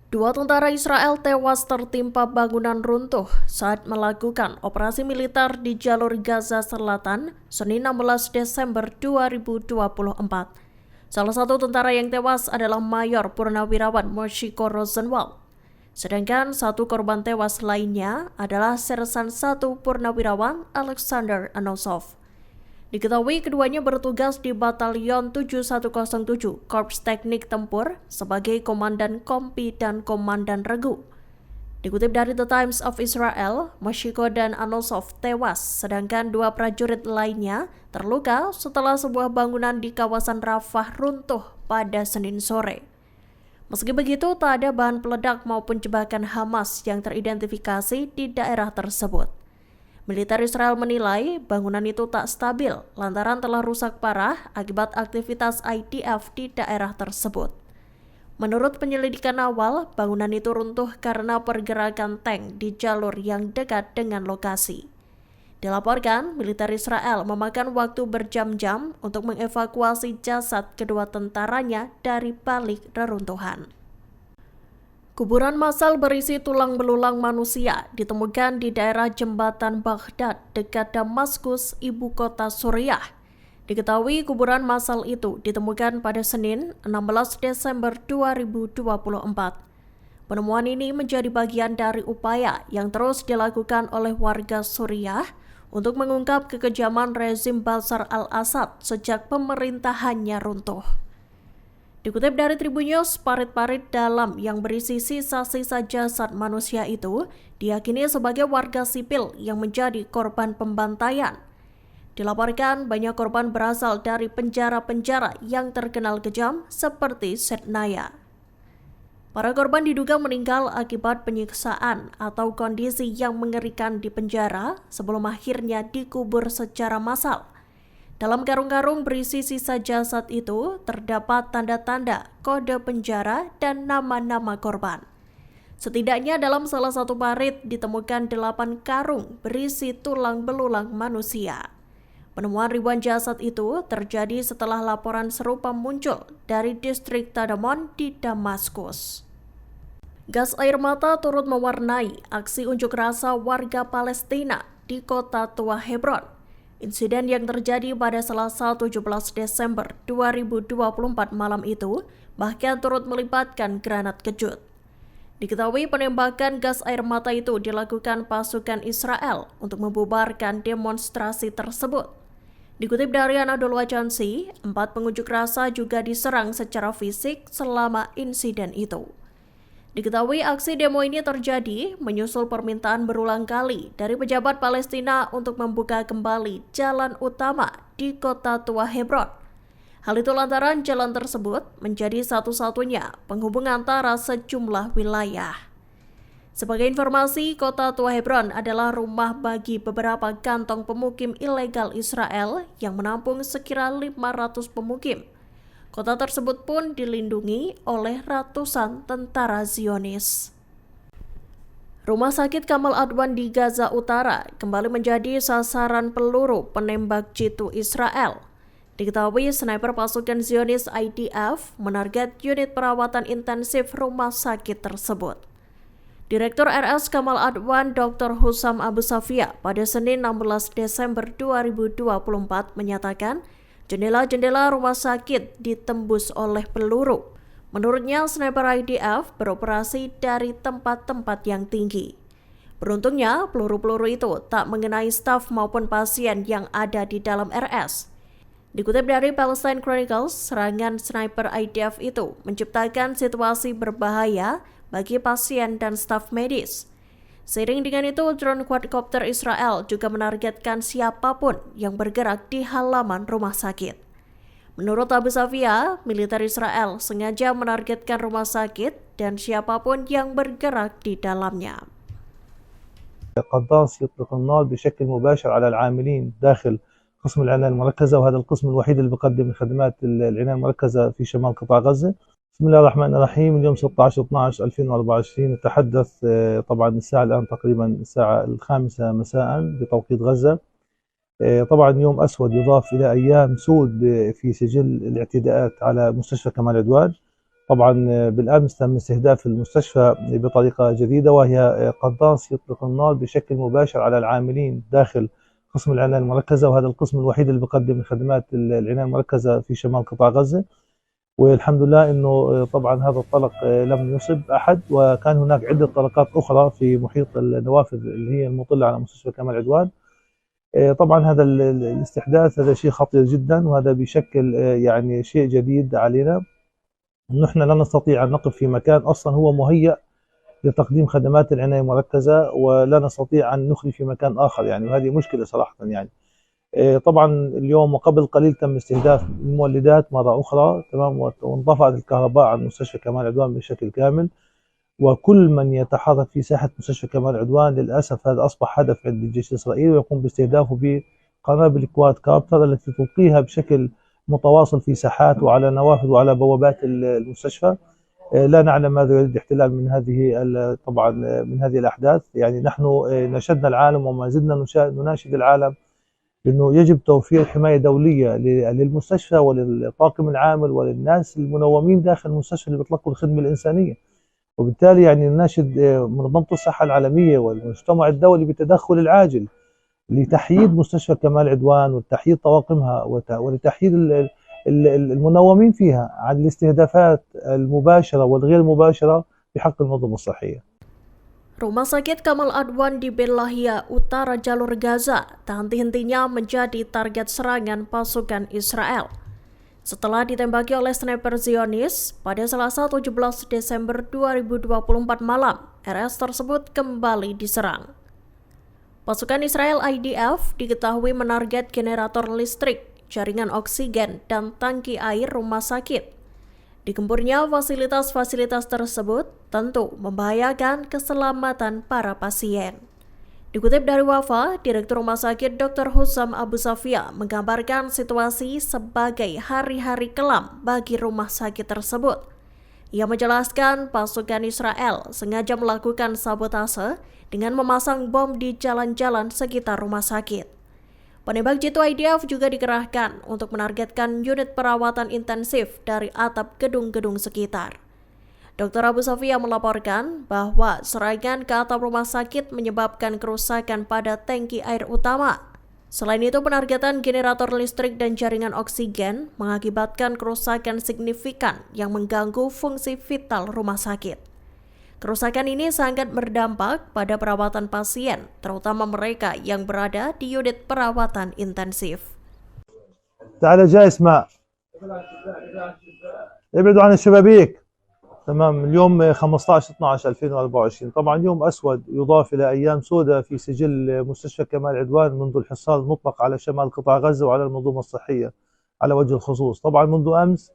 Dua tentara Israel tewas tertimpa bangunan runtuh saat melakukan operasi militer di jalur Gaza Selatan, Senin 16 Desember 2024. Salah satu tentara yang tewas adalah Mayor Purnawirawan Moshiko Rosenwald. Sedangkan satu korban tewas lainnya adalah Sersan 1 Purnawirawan Alexander Anosov. Diketahui keduanya bertugas di Batalion 7107 Korps Teknik Tempur sebagai Komandan Kompi dan Komandan Regu. Dikutip dari The Times of Israel, Moshiko dan Anosov tewas, sedangkan dua prajurit lainnya terluka setelah sebuah bangunan di kawasan Rafah runtuh pada Senin sore. Meski begitu, tak ada bahan peledak maupun jebakan Hamas yang teridentifikasi di daerah tersebut. Militer Israel menilai bangunan itu tak stabil lantaran telah rusak parah akibat aktivitas IDF di daerah tersebut. Menurut penyelidikan awal, bangunan itu runtuh karena pergerakan tank di jalur yang dekat dengan lokasi. Dilaporkan, militer Israel memakan waktu berjam-jam untuk mengevakuasi jasad kedua tentaranya dari balik reruntuhan. Kuburan massal berisi tulang belulang manusia ditemukan di daerah jembatan Baghdad dekat Damaskus, ibu kota Suriah. Diketahui kuburan massal itu ditemukan pada Senin 16 Desember 2024. Penemuan ini menjadi bagian dari upaya yang terus dilakukan oleh warga Suriah untuk mengungkap kekejaman rezim Bashar al-Assad sejak pemerintahannya runtuh. Dikutip dari Tribun News, parit-parit dalam yang berisi sisa-sisa jasad manusia itu diyakini sebagai warga sipil yang menjadi korban pembantaian. Dilaporkan banyak korban berasal dari penjara-penjara yang terkenal kejam seperti Sednaya. Para korban diduga meninggal akibat penyiksaan atau kondisi yang mengerikan di penjara sebelum akhirnya dikubur secara massal. Dalam karung-karung berisi sisa jasad itu terdapat tanda-tanda, kode penjara, dan nama-nama korban. Setidaknya dalam salah satu parit ditemukan 8 karung berisi tulang belulang manusia. Penemuan ribuan jasad itu terjadi setelah laporan serupa muncul dari distrik Tadamon di Damaskus. Gas air mata turut mewarnai aksi unjuk rasa warga Palestina di kota tua Hebron. Insiden yang terjadi pada Selasa 17 Desember 2024 malam itu bahkan turut melibatkan granat kejut. Diketahui penembakan gas air mata itu dilakukan pasukan Israel untuk membubarkan demonstrasi tersebut. Dikutip dari Anadolu Agency, 4 pengunjuk rasa juga diserang secara fisik selama insiden itu. Diketahui aksi demo ini terjadi menyusul permintaan berulang kali dari pejabat Palestina untuk membuka kembali jalan utama di kota tua Hebron. Hal itu lantaran jalan tersebut menjadi satu-satunya penghubung antara sejumlah wilayah. Sebagai informasi, kota tua Hebron adalah rumah bagi beberapa kantong pemukim ilegal Israel yang menampung sekira 500 pemukim. Kota tersebut pun dilindungi oleh ratusan tentara Zionis. Rumah sakit Kamal Adwan di Gaza Utara kembali menjadi sasaran peluru penembak jitu Israel. Diketahui sniper pasukan Zionis IDF menarget unit perawatan intensif rumah sakit tersebut. Direktur RS Kamal Adwan Dr. Hussam Abu Safia pada Senin 16 Desember 2024 menyatakan jendela-jendela rumah sakit ditembus oleh peluru. Menurutnya, sniper IDF beroperasi dari tempat-tempat yang tinggi. Beruntungnya, peluru-peluru itu tak mengenai staf maupun pasien yang ada di dalam RS. Dikutip dari Palestine Chronicles, serangan sniper IDF itu menciptakan situasi berbahaya bagi pasien dan staf medis. Seiring dengan itu, drone quadcopter Israel juga menargetkan siapapun yang bergerak di halaman rumah sakit. Menurut Abu Safia, militer Israel sengaja menargetkan rumah sakit dan siapapun yang bergerak di dalamnya. قناص يطلق النار بشكل مباشر على العاملين داخل قسم العناية المركزة، وهذا القسم الوحيد اللي بيقدم خدمات العناية المركزة في شمال قطاع غزة. بسم الله الرحمن الرحيم. اليوم 16/12/2024 نتحدث طبعا الساعة الآن تقريبا الساعة 5 مساء بتوقيت غزة. طبعا يوم أسود يضاف إلى أيام سود في سجل الاعتداءات على مستشفى كمال عدوان. طبعا بالأمس تم استهداف المستشفى بطريقة جديدة، وهي قناص يطلق النار بشكل مباشر على العاملين داخل قسم العناية المركزة، وهذا القسم الوحيد اللي بيقدم خدمات العناية المركزة في شمال قطاع غزة. والحمد لله انه طبعا هذا الطلق لم يصب احد، وكان هناك عده طلقات اخرى في محيط النوافذ اللي هي المطله على مستشفى كمال عدوان. طبعا هذا الاستحداث هذا شيء خطير جدا، وهذا بيشكل يعني شيء جديد علينا، انه احنا لا نستطيع ان نقف في مكان اصلا هو مهيأ لتقديم خدمات العنايه المركزه، ولا نستطيع ان نخلي في مكان اخر يعني، وهذه مشكله صراحه يعني. طبعا اليوم وقبل قليل تم استهداف المولدات مرة أخرى، تمام، وانطفأت الكهرباء عن مستشفى كمال عدوان بشكل كامل، وكل من يتحرك في ساحة مستشفى كمال عدوان للأسف هذا أصبح هدف عند الجيش الإسرائيلي، ويقوم باستهدافه بقنابل كواد كابتر التي تلقيها بشكل متواصل في ساحات وعلى نوافذ وعلى بوابات المستشفى. لا نعلم ماذا يريد الاحتلال من هذه طبعا من هذه الأحداث يعني. نحن نشدنا العالم وما زلنا نناشد العالم انه يجب توفير حمايه دوليه للمستشفى وللطاقم العامل وللناس المنومين داخل المستشفى اللي بيطلقوا الخدمه الانسانيه. وبالتالي يعني نناشد منظمه الصحه العالميه والمجتمع الدولي بالتدخل العاجل لتحييد مستشفى كمال عدوان وتحييد طواقمها ولتحييد المنومين فيها عن الاستهدافات المباشره والغير مباشره بحق المنظمه الصحيه. Rumah sakit Kamal Adwan di Belahia, utara jalur Gaza, tak henti-hentinya menjadi target serangan pasukan Israel. Setelah ditembaki oleh sniper Zionis, pada Selasa 17 Desember 2024 malam, RS tersebut kembali diserang. Pasukan Israel IDF diketahui menarget generator listrik, jaringan oksigen, dan tangki air rumah sakit. Digempurnya fasilitas-fasilitas tersebut tentu membahayakan keselamatan para pasien. Dikutip dari Wafa, Direktur Rumah Sakit Dr. Hussam Abu Safia menggambarkan situasi sebagai hari-hari kelam bagi rumah sakit tersebut. Ia menjelaskan pasukan Israel sengaja melakukan sabotase dengan memasang bom di jalan-jalan sekitar rumah sakit. Penembak jitu IDF juga dikerahkan untuk menargetkan unit perawatan intensif dari atap gedung-gedung sekitar. Dr. Abu Safia melaporkan bahwa serangan ke atap rumah sakit menyebabkan kerusakan pada tangki air utama. Selain itu, penargetan generator listrik dan jaringan oksigen mengakibatkan kerusakan signifikan yang mengganggu fungsi vital rumah sakit. Kerusakan ini sangat berdampak pada perawatan pasien, terutama mereka yang berada di unit perawatan intensif. تعال جاي اسمع، ابعدوا عن الشبابيك. تمام. اليوم 15/12/2024، طبعا يوم أسود يضاف إلى أيام سوداء في سجل مستشفى كمال عدوان منذ الحصار المطلق على شمال قطاع غزة وعلى المنظومة الصحية على وجه الخصوص. طبعا منذ أمس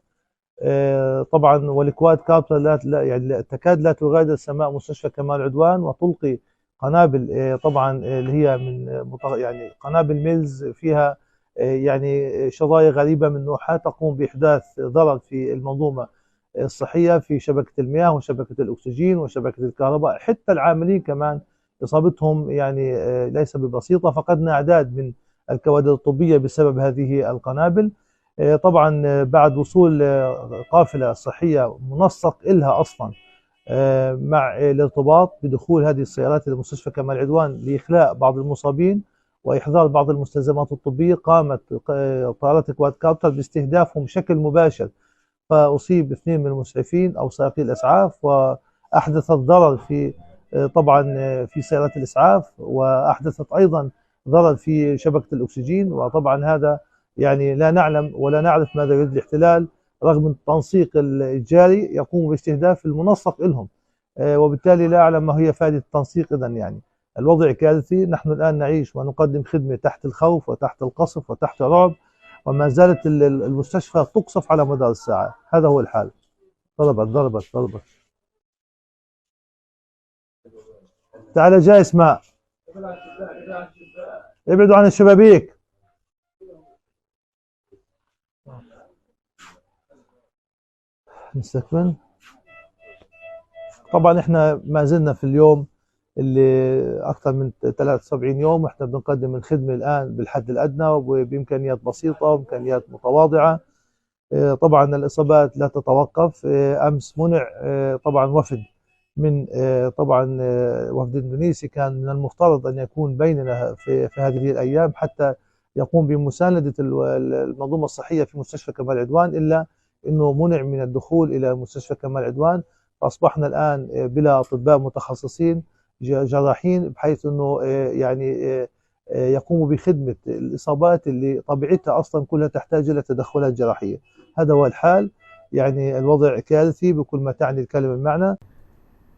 طبعا والكواد كابتر لا يعني تكاد لا تغادر سماء مستشفى كمال عدوان، وتلقي قنابل طبعا اللي هي من يعني قنابل ميلز فيها يعني شظايا غريبة من نوعها تقوم بإحداث ضرر في المنظومة الصحية، في شبكة المياه وشبكة الأكسجين وشبكة الكهرباء. حتى العاملين كمان إصابتهم يعني ليس ببسيطة. فقدنا أعداد من الكوادر الطبية بسبب هذه القنابل. طبعا بعد وصول قافلة صحية منسق إلها أصلا مع الارتباط بدخول هذه السيارات إلى مستشفى كمال عدوان لإخلاء بعض المصابين وإحضار بعض المستلزمات الطبية، قامت طائرات كواد كابتر باستهدافهم بشكل مباشر، فأصيب 2 من المسعفين أو سائقي الإسعاف، وأحدثت ضرر في طبعا في سيارات الإسعاف، وأحدثت أيضا ضرر في شبكة الأكسجين. وطبعا هذا يعني لا نعلم ولا نعرف ماذا يريد الاحتلال رغم التنسيق الجاري يقوم باستهداف المنسق لهم، وبالتالي لا أعلم ما هي فائدة التنسيق. إذن يعني الوضع كارثي. نحن الآن نعيش ونقدم خدمة تحت الخوف وتحت القصف وتحت الرعب، وما زالت المستشفى تقصف على مدار الساعة. هذا هو الحال. ضربت. تعال جاي اسمع، ابعدوا عن الشبابيك. نستكمل. طبعا احنا ما زلنا في اليوم اللي اكثر من 73 يوم واحنا بنقدم الخدمه الان بالحد الادنى وبامكانيات بسيطه وامكانيات متواضعه. طبعا الإصابات لا تتوقف. أمس منع طبعا وفد من طبعا وفد إندونيسي كان من المفترض أن يكون بيننا في هذه الأيام حتى يقوم بمساندة المنظومة الصحية في مستشفى كمال عدوان، إلا أنه منع من الدخول إلى مستشفى كمال عدوان. فأصبحنا الآن بلا أطباء متخصصين جراحين بحيث أنه يعني يقوموا بخدمة الإصابات اللي طبيعتها أصلا كلها تحتاج إلى تدخلات جراحية. هذا هو الحال، يعني الوضع كارثي بكل ما تعني الكلمة المعنى.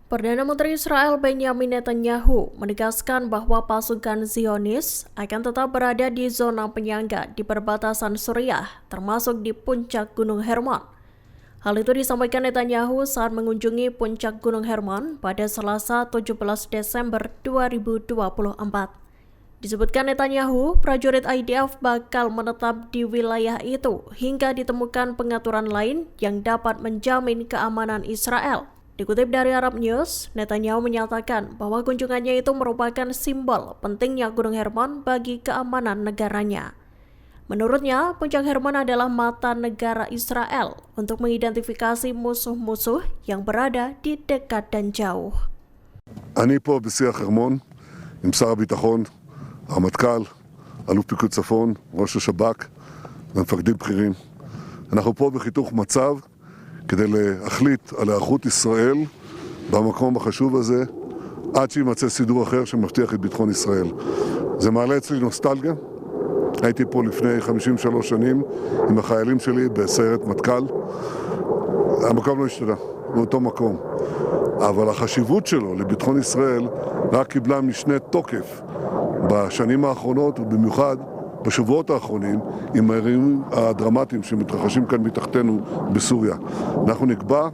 Perdana Menteri Israel Benjamin Netanyahu menegaskan bahwa pasukan Zionis akan tetap berada di zona penyangga di perbatasan Suriah, termasuk di puncak Gunung Hermon. Hal itu disampaikan Netanyahu saat mengunjungi puncak Gunung Hermon pada Selasa 17 Desember 2024. Disebutkan Netanyahu, prajurit IDF bakal menetap di wilayah itu hingga ditemukan pengaturan lain yang dapat menjamin keamanan Israel. Dikutip dari Arab News, Netanyahu menyatakan bahwa kunjungannya itu merupakan simbol pentingnya Gunung Hermon bagi keamanan negaranya. Menurutnya, puncak Hermon adalah mata negara Israel untuk mengidentifikasi musuh-musuh yang berada di dekat dan jauh. אני פה בשיא החרמון עם שר הביטחון, הרמטכ"ל, אלוף פיקוד צפון, ראש השב"כ ומפקדים בכירים. אנחנו פה בחיתוך מצב כדי להחליט על היערכות ישראל במקום החשוב הזה עד שימצא סידור אחר שמבטיח את ביטחון ישראל. זה מעלה אצלי נוסטלגיה. הייתי פה לפני 53 שנים עם החיילים שלי בסיירת מטכ"ל. המקום לא השתנה, הוא אותו מקום. אבל החשיבות שלו לביטחון ישראל רק קיבלה משנה תוקף בשנים האחרונות, ובמיוחד בשבועות האחרונים, עם האירועים הדרמטיים שמתרחשים כאן מתחתנו בסוריה. אנחנו נקבע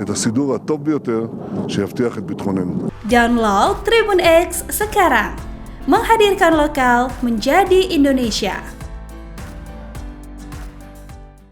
את הסידור הטוב ביותר שיבטיח את ביטחוננו. Download Tribun X sekarang, menghadirkan lokal menjadi Indonesia.